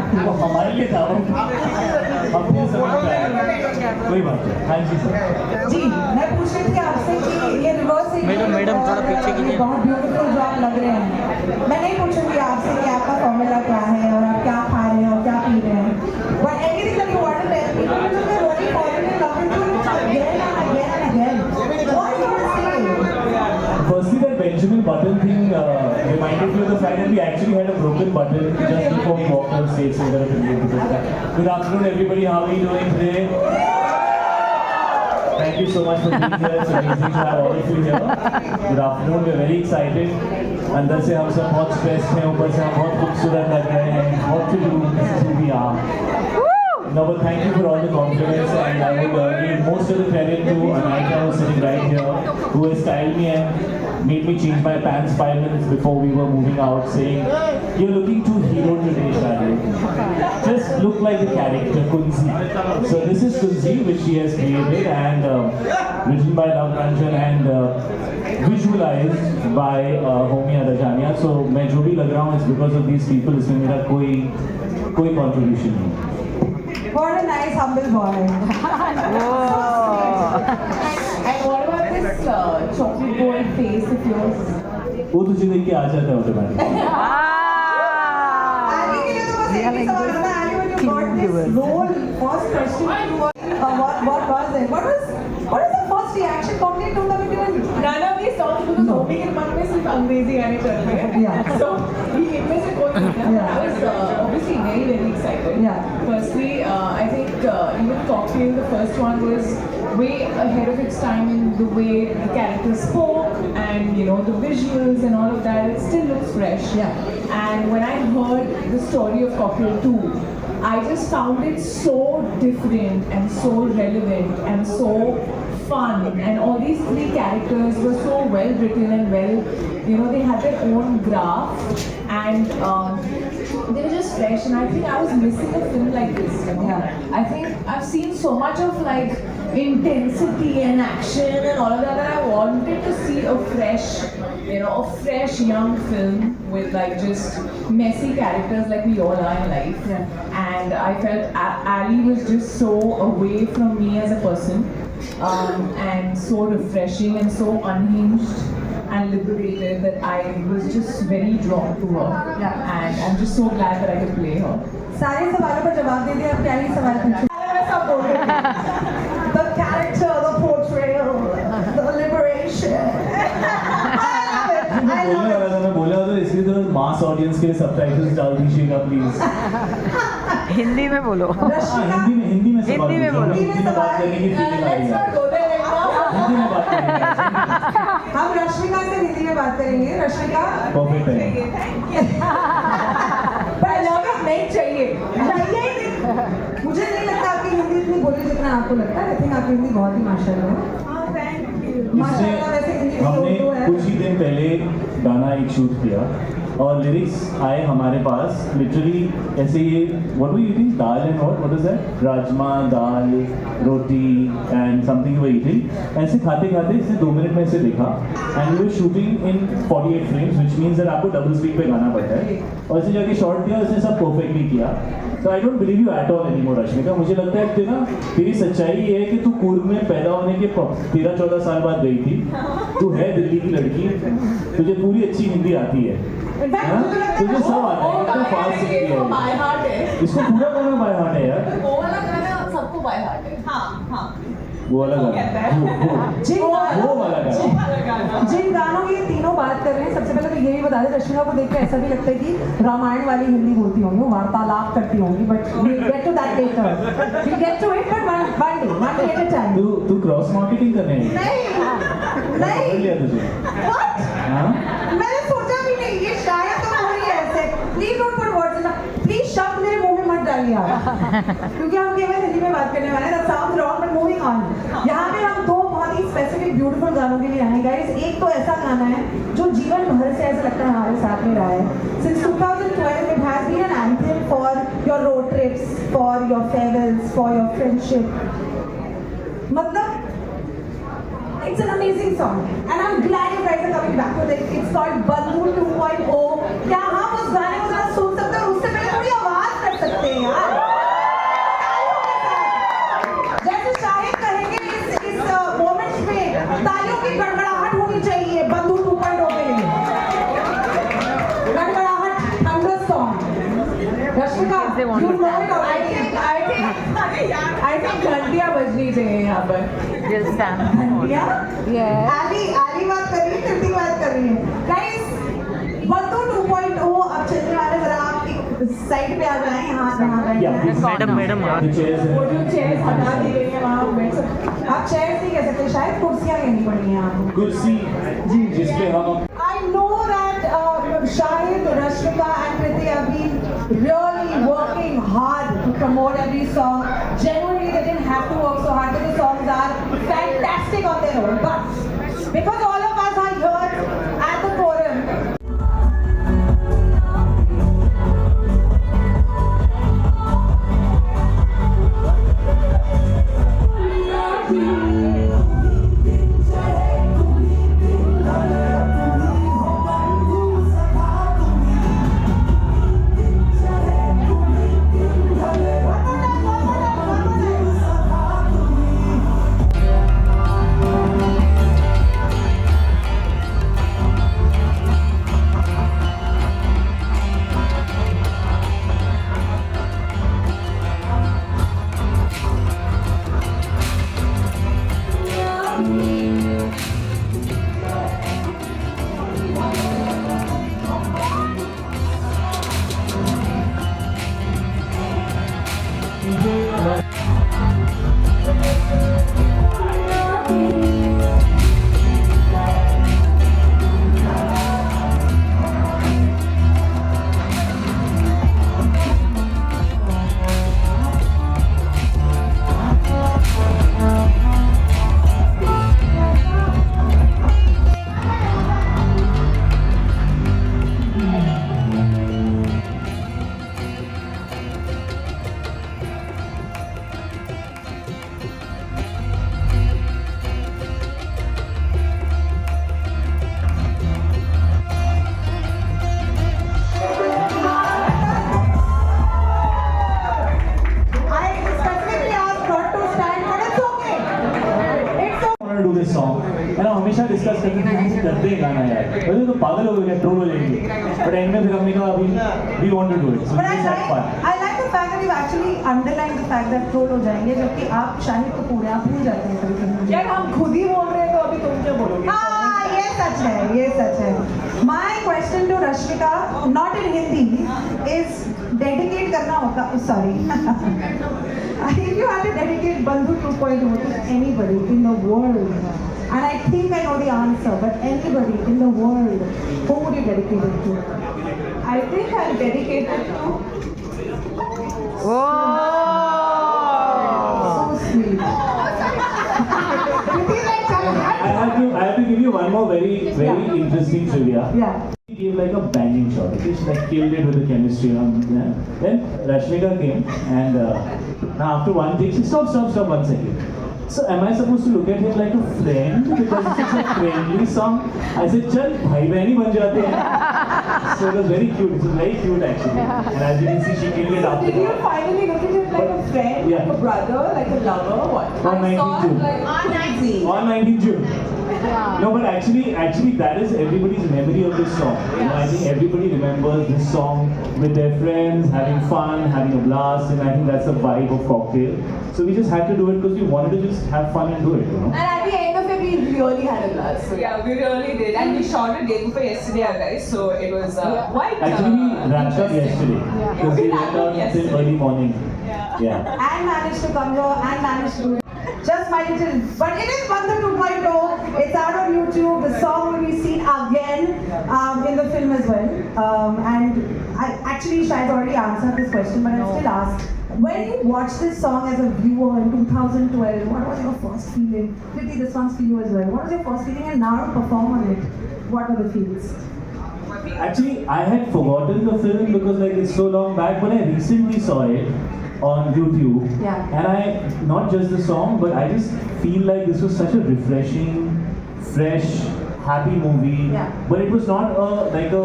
back to you. हमारे लिए था अपने कोई बात नहीं। हाँ जी सर। जी मैं पूछ रही थी आपसे कि ये रिवर्स मैडम थोड़ा पीछे कीजिए। बहुत ब्यूटीफुल जो आप लग रहे हैं। मैं नहीं पूछूंगी आपसे कि आपका फॉर्मूला क्या है और आप क्या खा रहे हैं और क्या पी रहे हैं, but anything that you want to tell me, because you're really falling in love with you again and again and again. What do you want to say? Firstly, that Benjamin Button thing reminded me of the fact that we actually had a broken button just before we walked on stage. So that good afternoon, everybody. How are you doing today? Thank you so much for being here. It's amazing to have all of you here. Good afternoon. We're very excited. अंदर से हम सब बहुत stressed हैं, ऊपर से हम बहुत खूबसूरत लग रहे हैं. What to do? This is who we are. No, but thank you for all the compliments, and I would give most of the credit to Anaika, who's sitting right here, who has styled me and made me change my pants 5 minutes before we were moving out, saying, "You're looking too hero today, Shahid. Just look like the character Kunzi." So this is Kunzi, which she has created and written by Love Ranjan and visualized by Homia Rajania. So मैं जो भी लग रहा हूँ is because of these people. इसमें मेरा कोई contribution नहीं. What a nice humble boy. And what about this chocolate gold face of yours? वो तुझे देख के आ जाता है ऑटोमेटिक. Ali के लिए तो बस एक ही सवाल था. Ali, when you got this role, first question what was it? What was the first reaction? Complete टूंगा में क्यों? None of these songs because Homi के मन में सिर्फ अंग्रेजी गाने चल रहे हैं. Yeah. So ये इनमें से कोई नहीं था. Yeah. I was obviously very excited. Yeah. Firstly, I think even Cocktail, the first one was way ahead of its time in the way the characters spoke and the visuals and all of that. It still looks fresh. Yeah. And when I heard the story of Cocktail 2, I just found it so different and so relevant and so fun, and all these three characters were so well written and they had their own graph and they were just fresh, and I think I was missing a film like this. Yeah. I think I've seen so much of like intensity and action and all of that I wanted to see a fresh young film with like just messy characters like we all are in life. Yeah. And I felt Ali was just so away from me as a person, and so refreshing and so unhinged and liberated that I was just very drawn to her. Yeah. And I'm just so glad that I could play her. सारे सवालों पर जवाब दे दिए. अब क्या ही सवाल पूछूं? The character, the portrayal, the liberation. I love it. मैं बोला तो इसलिए तो मास ऑडियंस के लिए सबटाइटल्स डाल दीजिएगा प्लीज. हिंदी में बोलो. हिंदी में सवाल हिंदी में बोलो. हिंदी में बात करने की फीलिंग आ रही Let's है. not go there right now. Hindi में बात करेंगे. हम रश्मिका से हिंदी में बात करेंगे. रश्मिका परफेक्ट है. But I love it. नहीं चाहिए. मुझे नहीं लगता आपकी हिंदी इतनी बोली जितना आपको लगता है. लेकिन आपकी हिंदी बहुत ही माशाल्लाह है. माशाल्लाह. वैसे हिंदी की हमने उर्दू है. कुछ ही दिन पहले गाना एक शूट किया और लिरिक्स आए हमारे पास लिटरली ऐसे ये what do you think dal and what is that rajma dal roti and something we eating ऐसे खाते खाते इसने 2 मिनट में इसे देखा and we were shooting in 48 frames which means that आपको डबल स्पीड पे गाना पड़ता है और ऐसे जाके शॉट दिया उसने सब परफेक्टली किया. So I don't believe you at all anymore, Rashmika. मुझे लगता है कि तेरी सच्चाई ये है कि तू कुर्ग में पैदा होने के 13-14 साल बाद गई थी. तू है दिल्ली की लड़की, तुझे पूरी अच्छी हिंदी आती है. In fact, मुझे तो लगता है तुझे सब आता है. एकदम फास्ट सीखती ये तो by है. heart है. इसको पूरा गाना बाय हार्ट है यार. वो वाला गाना सबको by heart है. हाँ. वो वाला गाना. वो वाला गाना. जिन गानों की ये तीनों बात कर रहे हैं, सबसे पहले तो ये भी बता दें, रश्मिका को देख के ऐसा भी लगता है कि रामायण वाली हिंदी बोलती होंगी, वो वार्तालाप करती होंगी. But we'll get to that later. We'll get to it, but one day at a time. तू क्रॉस मार्केटिंग करने है. नहीं. पकड़ लिया तुझे. What? हाँ. मैंने सोचा भी नहीं. ये शायद तो हो रही है ऐसे. Please don't put words in the. Please शब्द मेरे मुंह में मत डालिए आप. क्योंकि हम केवल हिंदी में बात करने वाले हैं. That sounds wrong, but moving on. यहाँ पे हम दो बहुत ही स्पेसिफिक ब्यूटीफुल गानों के लिए आए हैं गाइस. एक तो ऐसा गाना है जो जीवन भर से ऐसा लगता है हमारे साथ में रहा है. Since 2012 it has been an anthem for your road trips, for your farewells, for your friendship. मतलब it's an amazing song and I'm glad you guys are coming back with it. It's called Bandhu 2.0. क्या हम उस गाने को जरा सुन सकते हैं और उससे पहले थोड़ी आवाज कर सकते things they want You to know stand. it already. I think घंटियाँ बजनी चाहिए यहाँ पर. They'll stand. Yeah? Yeah. Ali बात कर रही है, कृति बात कर रही है. Guys, बंधु 2.0 अब चलने वाले, जरा आप एक साइड पे आ जाएं, यहाँ बैठ Yeah, जाएं. मैडम the chairs वो हैं. जो chairs हटा दी गई है वहाँ बैठ सकते. आप चेयर्स नहीं कह सकते, शायद कुर्सियाँ कहनी पड़ी हैं आपको. कुर्सी जिस पे हम I know that Shahid, Rashmika and Kriti have been really working hard to promote every song. Genuinely, they didn't have to work so hard, but the songs are fantastic on their own. But because all of us are here at the forum, I specifically asked not to stand, but it's okay. It's okay. want to do this song and हम हमेशा discuss करते थे कि करते हैं गाना यार वैसे तो पागल हो गए ट्रोल हो जाएंगे बट एंड में फिर हमने कहा अभी we want to do it so But this have fun I like the fact that you've actually underlined the fact that troll हो जाएंगे, जबकि आप शाहिद कपूर हैं, आप भूल जाते हैं कभी कभी. यार हम खुद ही बोल रहे हैं तो अभी तुम क्या बोलोगे? हाँ, ये सच है, ये सच है. My question to Rashmika, not in Hindi, is dedicate करना होगा. Sorry. If you had to dedicate Bandhu 2.0 to anybody in the world, and I think I know the answer, but anybody in the world, who would you dedicate it to? I think I'm dedicated to. Oh. So sweet. Kriti is like, "Chal, I have to give you one more very Yeah. interesting trivia. Yeah. She gave like a banging shot. Okay? She like killed it with the chemistry. Yeah. Then Rashmika came and now after one take she stop 1 second. So am I supposed to look at him like a friend because it's such a friendly song? I said, "Chal, bhai behni ban jate hain." So it was very cute. It was very cute actually. And as you can see, she killed it after Did you that. finally look at him like a friend, Yeah. like a brother, like a lover, what? On 19th June. like On 19th June. Yeah. No, but actually that is everybody's memory of this song. You know, I think everybody remembers this song with their friends, having fun, having a blast, and I think that's the vibe of Cocktail. So we just had to do it because we wanted to just have fun and do it, you know. And at the end of it, we really had a blast. So Yeah, we really did. And we shot it day before yesterday, guys. So it was quite. Actually, we wrapped up interesting. yesterday Yeah. because We we wrapped went up out till yesterday. early morning. Yeah. And managed to come here and managed to do it. Just my little, but it is Bandhu 2.0. It's out on YouTube. The song will be seen again in the film as well. And I actually, Shahid already answered this question, but I'll still ask. When you watched this song as a viewer in 2012, what was your first feeling? Kriti, this one's for you as well. What was your first feeling, and now to perform on it, what were the feels? Actually, I had forgotten the film because like it's so long back, but I recently saw it on YouTube. Yeah. And I, not just the song, but I just feel like this was such a refreshing, fresh, happy movie. Yeah. But it was not like a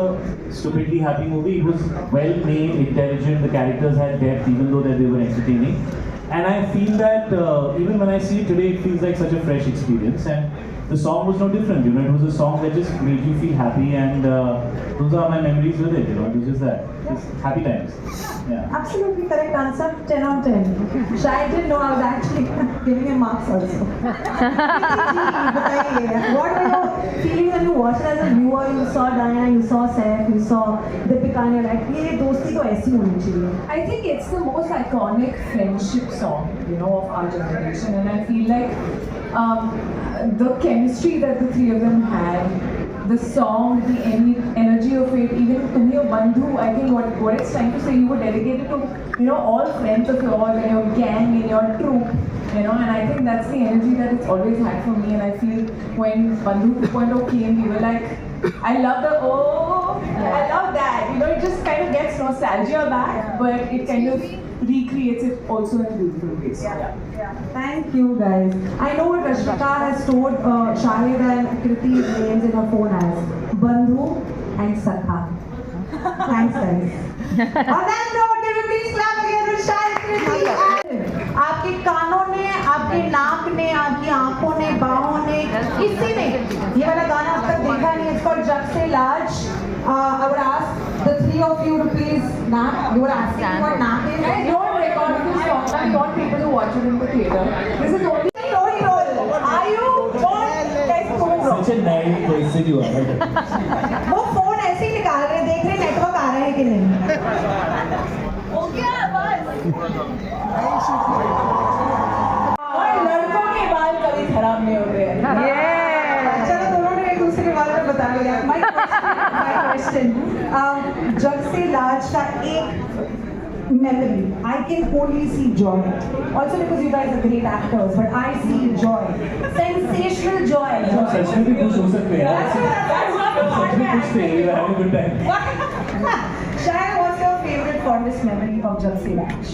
stupidly happy movie. It was well made, intelligent. The characters had depth, even though that they were entertaining. And I feel that even when I see it today, it feels like such a fresh experience. And the song was no different. You know, it was a song that just made you feel happy, and those are my memories with it. You know, it was just that, just happy times. Yeah. Absolutely correct answer. 10 on 10. Shai didn't know I was actually giving him marks also. What were your feelings when you watched it as a viewer? You saw Diana, you saw Saif, you saw Deepika, and you're like, ये दोस्ती तो ऐसी होनी चाहिए. I think it's the most iconic friendship song, you know, of our generation, and I feel like the chemistry that the three of them had, the song, the energy of it, even Tumhi or Bandhu, I think what it's trying to say, you were dedicated to, you know, all friends of yours and your gang and your troupe, you know, and I think that's the energy that it's always had for me, and I feel when Bandhu 2.0 came, we were like, I love the, I love that, you know, it just kind of gets nostalgia back, but it kind of recreates it also in beautiful ways. Yeah. Thank you guys. I know Rashmika has stored Shahid and Kriti's names in her phone as Bandhu and Sakha. Thanks guys. On that note, can we please clap again with Shahid, Kriti and आपके कानों ने, आपके नाक ने, आपकी आंखों ने, बाहों ने, किसी ने ये वाला गाना अब तक देखा नहीं. It's called Jab Se Laaj. I would ask the three of you to please knock. You were asking what knock is. I don't record this song. I want people to watch it in the theater. This is only roll. Are you? Guys, Such a naive person you are. वो phone ऐसे ही निकाल रहे, देख रहे network आ रहा है कि नहीं. और लड़कों के बाल कभी खराब नहीं होते हैं. चलो दोनों ने एक दूसरे के बारे में बता लिया. My question. जब से लाज का एक memory, I can only see joy. Also because you guys are great actors, but I see joy, sensational joy. सच में भी खुश हो सकते हैं. सच में खुश थे. You are having a good time. Shai, what's your favorite fondest memory of Jab Se Laaj?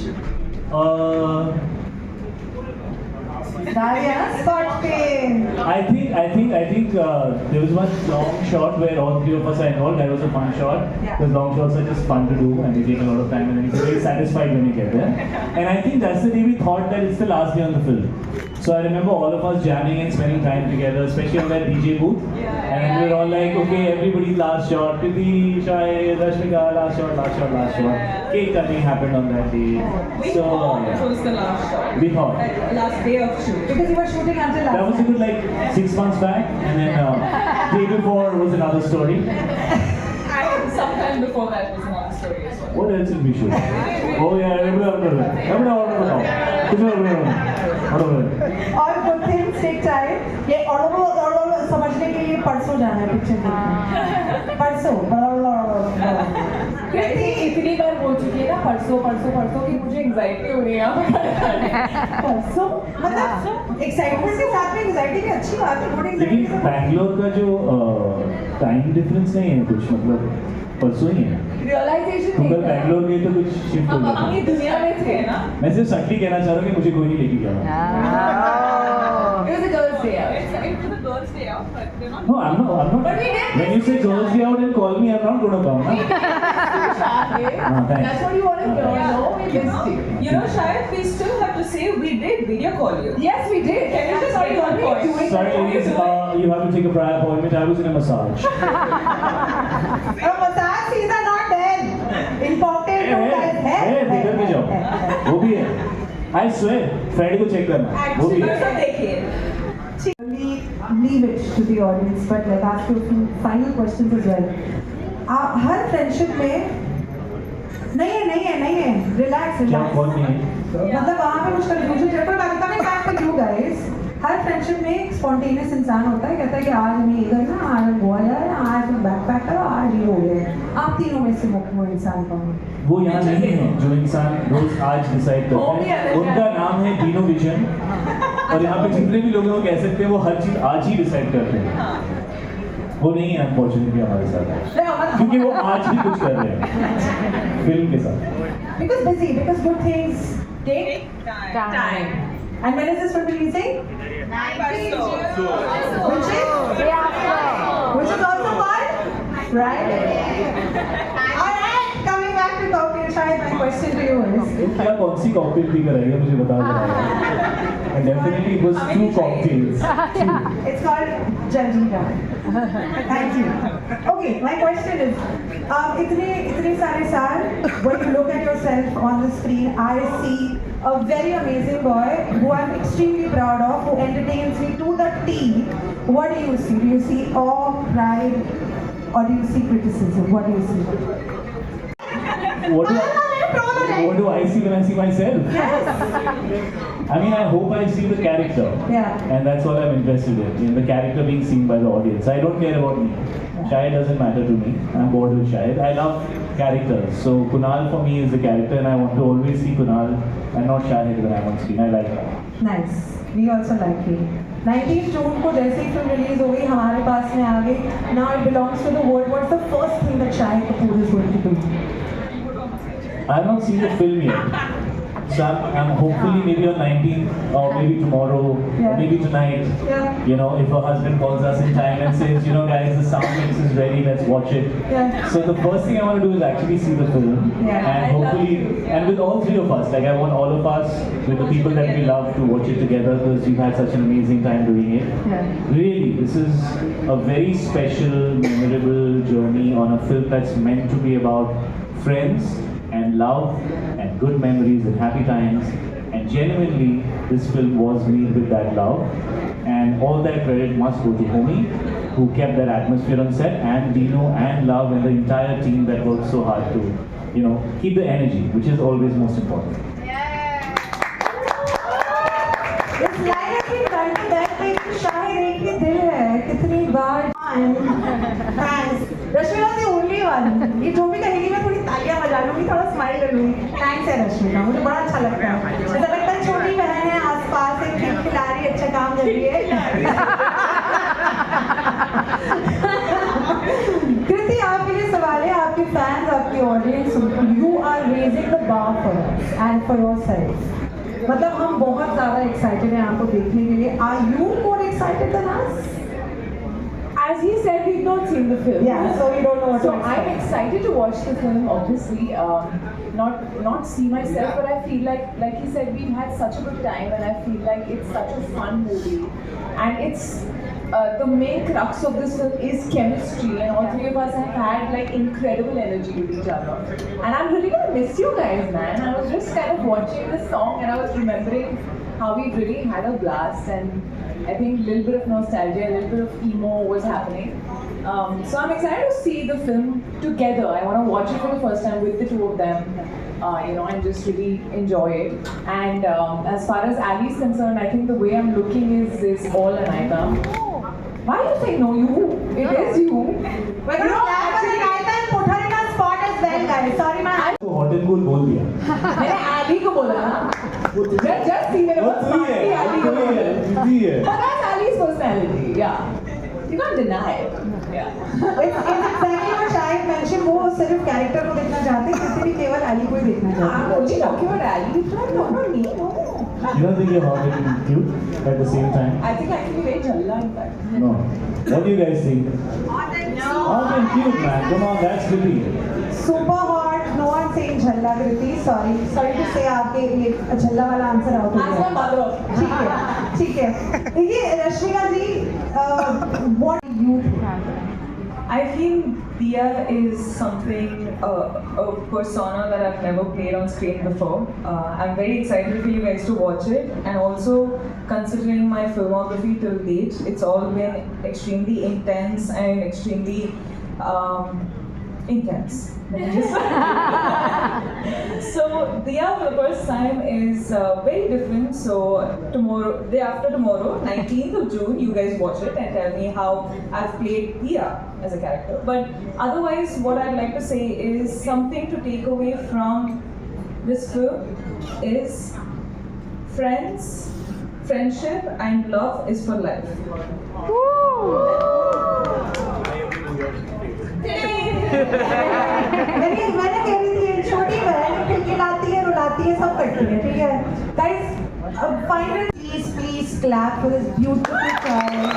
Spot pain. I think there was one long shot where all three of us are involved. That was a fun shot. Yeah. Because long shots are just fun to do and they take a lot of time and then you're very satisfied when you get there. And I think that's the day we thought that it's the last day on the film. So I remember all of us jamming and spending time together, especially on that DJ booth. And we were all like, okay, everybody's last shot. Kriti, Shai, Rashmika, last shot. Cake cutting happened on that day. We thought it was the last shot. We thought. Last day of shoot. Because you were shooting until That was last a good like 6 months back, and then day before was another story. And sometime before that was another story as well. What else did we shoot? Oh yeah, और good things take time. ये auto समझने के लिए परसों जाना है picture देखने. परसों. कृति इतनी बार बोल चुकी है ना परसों कि मुझे एंजाइटी हो रही है यहाँ पे. परसों मतलब एक्साइटमेंट के साथ में एंजाइटी की अच्छी बात है. थोड़ी लेकिन anxiety से- बैंगलोर का जो टाइम डिफरेंस नहीं है कुछ मतलब परसों ही है. रियलाइजेशन तुम कल बैंगलोर गए तो कुछ शिफ्ट हो हम गया. अपनी दुनिया में थे ना. मैं सिर्फ सटली कहना चाह रहा हूँ कि मुझे कोई नहीं लेके गया. It was a girls' day out. It was a girls' day out, but they're not. No, I'm not. But we did When you say girls day out and call me, I'm not going to come. Huh? Thanks. That's what you want to hear. No, we missed it. You know, Shahid, we still have to say we did video call you. Yes, we did. Can you just Sorry, get one point. doing Sorry, ladies, you have to take a prior appointment. I was in a massage. Massage सीधा not dead. Important Hey, theater में जाओ. वो भी है. I swear, Friday को check करना. वो भी Actually, है. बस देखिए. We leave it to the audience, but let's ask you a few final questions as well. Her friendship में नहीं है, relax. क्या कौन नहीं है? मतलब वहाँ पे कुछ कंफ्यूजन है, पर बात करें back to you guys. Her friendship में एक स्पॉन्टेनियस इंसान होता है, कहता है कि आज हमें ये करना, आज हम गोवा जा रहे हैं, आज हम बैकपैक करो, आज ये हो गया. आप तीनों में से वो इंसान कौन है? वो यहाँ नहीं है जो इंसान रोज आज डिसाइड करता है. उनका नाम है दीनो विजन. और यहाँ पे जितने भी लोग हैं वो कह सकते हैं वो हर चीज आज ही डिसाइड करते हैं. वो नहीं है अनफॉर्चुनेटली हमारे साथ, क्योंकि वो आज भी कुछ कर रहे हैं फिल्म के साथ. Because busy, because good things take Time. And when is this film releasing? Which is also called Friday. Alright, coming back to Cocktail Shahid, my question to you is, क्या कौन सी कॉकटेल पी कर आई है मुझे बता दो. And definitely it was 2 cocktails. it's called Jaljeera. Thank you. Okay, my question is, इतने सारे साल, when you look at yourself on the screen, I see a very amazing boy who I'm extremely proud of, who entertains me to the T. What do you see? Do you see awe, pride, or do you see criticism? What do you see? What do I see when I see myself? Yes. I mean, I hope I see the character. Yeah. And that's all I'm interested in the character being seen by the audience. I don't care about me. Shahid doesn't matter to me. I'm bored with Shahid. I love characters. So Kunal for me is the character, and I want to always see Kunal and not Shahid when I'm on screen. I like that. Nice. We also like you. 19 जून को जैसे ही film release हो गई हमारे पास में आ गई. Now it belongs to the world. What's the first thing that Shahid Kapoor is going to do? I have not seen the film yet. So I'm hopefully maybe on 19th or maybe tomorrow or Yeah. maybe tonight. Yeah. You know, if her husband calls us in time and says, you know guys, the sound mix is ready, let's watch it. Yeah. So the first thing I want to do is actually see the film. Yeah. And hopefully, and with all 3 of us, like I want all of us, with the people that we love, to watch it together because we've had such an amazing time doing it. Yeah. Really, this is a very special, memorable journey on a film that's meant to be about friends and love and good memories and happy times. And genuinely, this film was made with that love. And all that credit must go to Homi, who kept that atmosphere on set, and Dino and Love and the entire team that worked so hard to, you know, keep the energy, which is always most important. इस line की front back पे शायद एक ही दिल है कितनी बार thanks Rashmika the only one ये जो भी कहेगी मैं थोड़ी तालियां बजा लूंगी थोड़ा स्माइल कर लूंगी थैंक्स है रश्मिका मुझे बड़ा अच्छा लगता है ऐसा लगता है छोटी बहन है आसपास एक खेल खिला रही है अच्छा काम कर रही है कृति आपके लिए सवाल है आपके फैंस आपकी audience you are raising the bar for us and for yourself मतलब हम बहुत ज़्यादा एक्साइटेड हैं आपको देखने के लिए are you more excited than us As he said, we've not seen the film. Yeah, so we don't know what So to expect. I'm excited to watch the film. Obviously, not see myself, but I feel like he said, we've had such a good time, and I feel like it's such a fun movie, and it's the main crux of this film is chemistry, and all 3 of us have had like incredible energy with each other, and I'm really gonna miss you guys, man. I was just kind of watching this song, and I was remembering how we really had a blast, and I think a little bit of nostalgia, a little bit of emo was happening. So I'm excited to see the film together. I want to watch it for the first time with the 2 of them, you know, and just really enjoy it. And as far as Ali's concerned, I think the way I'm looking is all Anaita. Why are you saying no? You. It is you. We're going to clap for Anaita and put her in a spot as well, guys. Sorry, man. तो hot and cool बोल दिया. मैंने Ali को बोला ना. Just see मेरे वो पास तू ही है, Ali तू को ही है, बोला. तू ही है. But that's Ali's personality. Yeah. You can't deny it. Yeah. It's exactly what Shahid mentioned. वो सिर्फ कैरेक्टर को देखना चाहते हैं किसी भी केवल अली को ही देखना I'm चाहते only talking about Ali. No, not me. No. You don't think you're hot and cute at the same time? I think I can be very jalla in fact. No. What do you guys think? Hot and cute, man. Come on, that's pretty. हैं super hot no one saying झल्ला Kriti sorry to say आपके ये झल्ला वाला answer out हो Ask my गया mother. ठीक है देखिए Rashmika ji what you I feel Dia is something, a persona that I've never played on screen before. I'm very excited for you guys to watch it, and also considering my filmography till date, it's all been extremely intense and extremely intense. So Dia for the first time is very different. So tomorrow, day after tomorrow, 19th of June, you guys watch it and tell me how I've played Dia as a character. But otherwise, what I'd like to say is something to take away from this film is friendship and love is for life. मैंने कह रही थी छोटी बहन खिलखिलाती है रुलाती है सब करती है ठीक है guys final please clap for this beautiful child